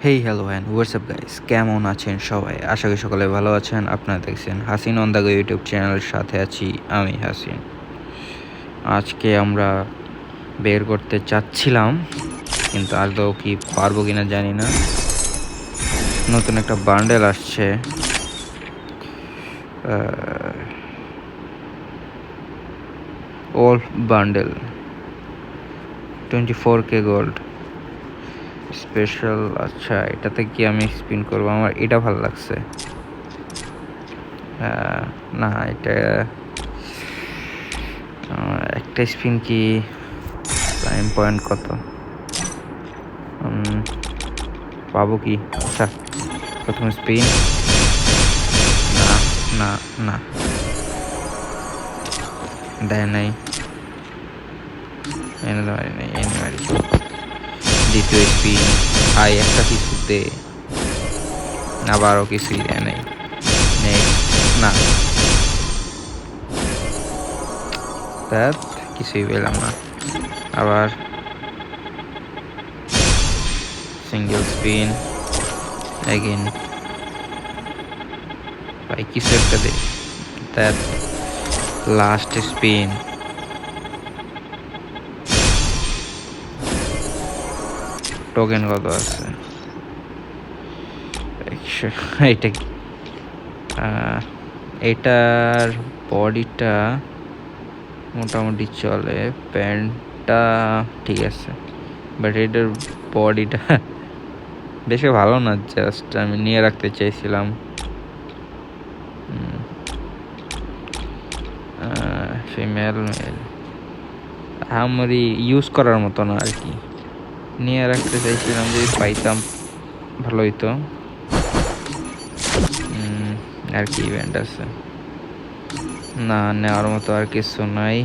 Hey hello and WhatsApp guys, কেমন আছেন সবাই? আশা করি সকলে ভালো আছেন। আপনারা দেখছেন Hasin on the go YouTube চ্যানেলের সাথে আছি আমি হাসিন। আজকে আমরা বের করতে চাচ্ছিলাম, কিন্তু আদৌ কি পারবো কিনা জানি না। নতুন একটা বান্ডেল আসছে, old bundle 24K gold special. আচ্ছা, এটাতে কি আমি স্পিন করবো? আমার এটা ভালো লাগছে। না, এটা একটা স্পিন কি টাইম পয়েন্ট কত পাবো কি? আচ্ছা, প্রথম স্পিন। না না না, দেয় নাই, এনে মারি নাই, এনে মারি। দ্বিতীয় স্পিন, আই একটা কিছুতে, আবারও কিছুই দেয় নাই। না, দ্যাট কিছুই পেলাম না। আবার সিঙ্গেল স্পিন এগেন, ভাই কিছু একটা দে। দ্যাট লাস্ট স্পিন, টোকেন কত আছে? 100। এটা কি? এটার বডিটা মোটামুটি চলে, প্যান্টটা ঠিক আছে, বাট এটার বডিটা বেশি ভালো না। জাস্ট আমি নিয়ে রাখতে চাইছিলাম। ফিমেল মেল আমারই ইউজ করার মতো না আর কি, নিয়ে রাখতে চাইছিলাম। যদি পাইতাম ভালো হইতো। আর কি ইভেন্ট আছে? না, নেওয়ার মতো আর কিছু নাই।